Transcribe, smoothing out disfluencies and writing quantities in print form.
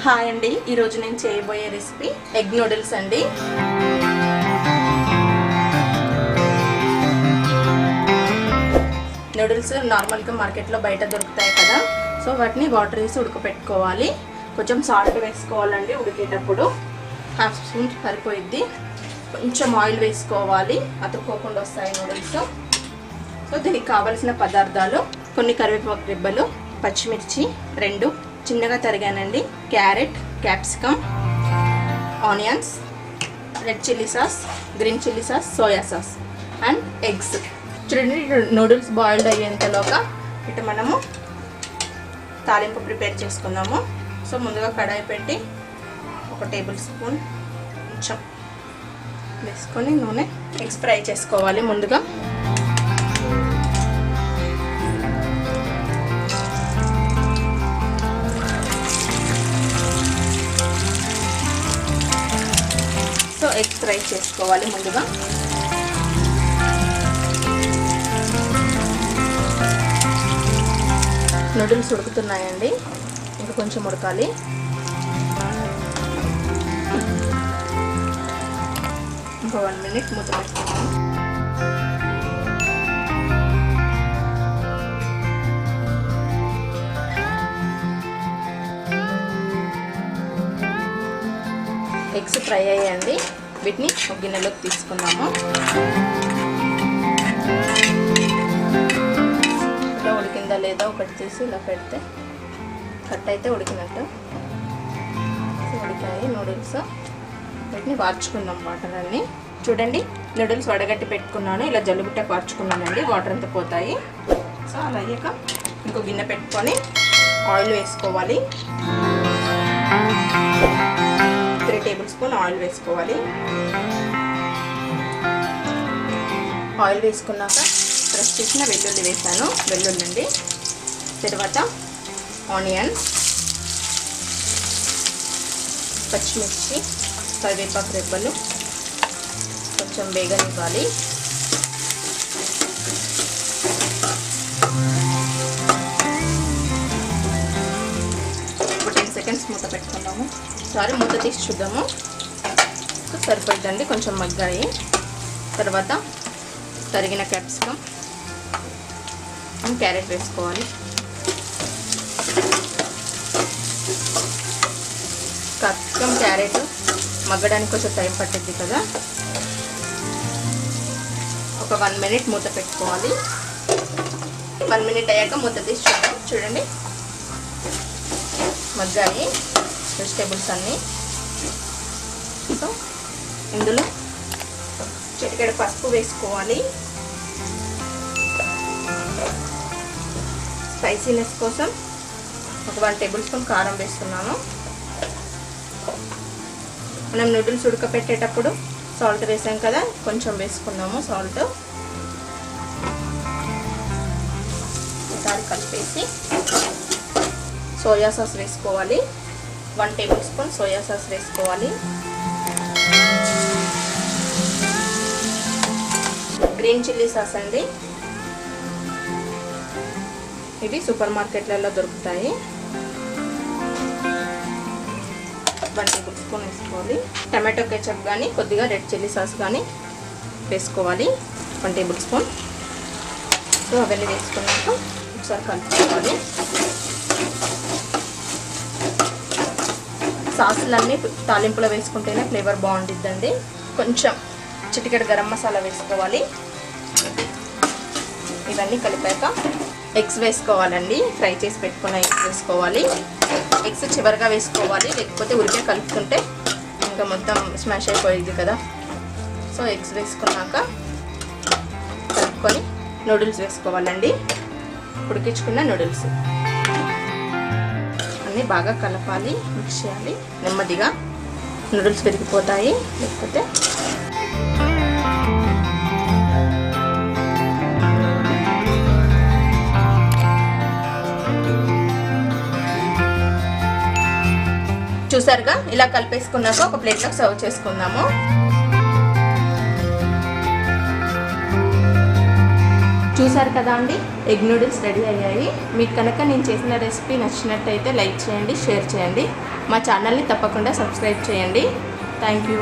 Hi అండి, ఈరోజు నేను చేయబోయే రెసిపీ ఎగ్ నూడిల్స్ అండి. నూడిల్స్ నార్మల్గా మార్కెట్లో బయట దొరుకుతాయి కదా, సో వాటిని వాటర్ వేసి ఉడకపెట్టుకోవాలి. కొంచెం సాల్ట్ వేసుకోవాలండి ఉడికేటప్పుడు. హాఫ్ స్పూన్ సరిపోయిద్ది. కొంచెం ఆయిల్ వేసుకోవాలి, అతుక్కోకుండా వస్తాయి నూడిల్స్. సో దీనికి కావలసిన పదార్థాలు: కొన్ని కరివేపాకు రెబ్బలు, పచ్చిమిర్చి 2 చిన్నగా తరిగానండి, carrot, capsicum, onions, red chilli sauce, green chilli sauce, soya sauce and eggs. చూడండి, నూడిల్స్ బాయిల్డ్ అయ్యేంతలోగా ఇటు మనము తాలింపు ప్రిపేర్ చేసుకుందాము. సో ముందుగా కడాయి పెట్టి 1 టేబుల్ స్పూన్ కొంచెం వేసుకొని నూనె ఎగ్స్ ఫ్రై చేసుకోవాలి. ముందుగా ఎగ్స్ ఫ్రై చేసుకోవాలి. ముందుగా నూడిల్స్ ఉడుకుతున్నాయండి, ఇంకా కొంచెం ఉడకాలి. ఇంకా 1 మినిట్ మూత పెట్టుకుందాం. ఎగ్స్ ఫ్రై అయ్యాయండి, వీటిని ఒక గిన్నెలోకి తీసుకున్నాము. ఇలా ఉడికిందా లేదా ఒకటి తీసి ఇలా పెడితే కట్ అయితే ఉడికినట్టు. ఉడికాయి నూడిల్స్, వీటిని వార్చుకుందాం వాటర్ అన్ని. చూడండి, నూడిల్స్ వడగట్టి పెట్టుకున్నాను, ఇలా జల్లుబుట్టకు వార్చుకున్నానండి, వాటర్ అంతా పోతాయి. సో అలా అయ్యాక ఇంకో గిన్నె పెట్టుకొని ఆయిల్ వేసుకోవాలి. 3 టేబుల్ స్పూన్ ఆయిల్ వేసుకోవాలి. ఆయిల్ వేసుకున్నాక ఫ్రెష్ చేసిన వెల్లుల్లి వేసాను, వెల్లుల్లి అండి. తర్వాత ఆనియన్స్, పచ్చిమిర్చి, కరివేపాకు రెబ్బలు కొంచెం వేగనివ్వాలి. ఒక 10 సెకండ్స్ మూత పెట్టుకున్నాము. మూత తీసి చూద్దాము. సరిపోయిందండి, కొంచెం మగ్గాయి. తర్వాత తరిగిన క్యాప్సికమ్ అండ్ క్యారెట్ వేసుకోవాలి. క్యాప్సికమ్ క్యారెట్ మగ్గడానికి కొంచెం టైం పట్టింది కదా, ఒక 1 మినిట్ మూత పెట్టుకోవాలి. 1 మినిట్ అయ్యాక మూత తీసి చూద్దాం. చూడండి, మగ్గాయి వెజిటేబుల్స్ అన్నీ. సో ఇందులో చిటికెడు పసుపు వేసుకోవాలి. స్పైసీనెస్ కోసం ఒక 1 టేబుల్ స్పూన్ కారం వేస్తున్నాను. మనం నూడిల్స్ ఉడకపెట్టేటప్పుడు సాల్ట్ వేసాం కదా, కొంచెం వేసుకున్నాము సాల్ట్. ఒకసారి కలిపేసి సోయా సాస్ వేసుకోవాలి. 1 టేబుల్ స్పూన్ సోయా సాస్ వేసుకోవాలి. గ్రీన్ చిల్లీ సాస్ అండి, ఇవి సూపర్ మార్కెట్లలో దొరుకుతాయి. 1 టేబుల్ స్పూన్ వేసుకోవాలి. టమాటో కెచప్ కానీ కొద్దిగా రెడ్ చిల్లీ సాస్ కానీ వేసుకోవాలి, 1 టేబుల్ స్పూన్. సో అవన్నీ వేసుకున్నాక ఒకసారి కలుపుకోవాలి. సాసులన్నీ తాలింపులో వేసుకుంటేనే ఫ్లేవర్ బాగుంటుందండి. కొంచెం చిటికెడు గరం మసాలా వేసుకోవాలి. ఇవన్నీ కలిపాక ఎగ్స్ వేసుకోవాలండి, ఫ్రై చేసి పెట్టుకున్న ఎగ్స్ వేసుకోవాలి. ఎగ్స్ చివరిగా వేసుకోవాలి, లేకపోతే ఉరికే కలుపుతుంటే ఇంకా మొత్తం స్మాష్ అయిపోయింది కదా. సో ఎగ్స్ వేసుకున్నాక కలుపుకొని నూడిల్స్ వేసుకోవాలండి, ఉడికించుకున్న నూడిల్స్ అన్నీ బాగా కలపాలి, మిక్స్ చేయాలి. నెమ్మదిగా నూడిల్స్ విరిగిపోతాయి లేకపోతే. చూసారుగా, ఇలా కలిపేసుకున్నాక ఒక ప్లేట్లోకి సర్వ్ చేసుకుందాము. చూసారు కదా అండి, ఎగ్ నూడిల్స్ రెడీ అయ్యాయి. మీకు కనుక నేను చేసిన రెసిపీ నచ్చినట్టయితే లైక్ చేయండి, షేర్ చేయండి. మా ఛానల్ని తప్పకుండా సబ్స్క్రైబ్ చేయండి. Thank you.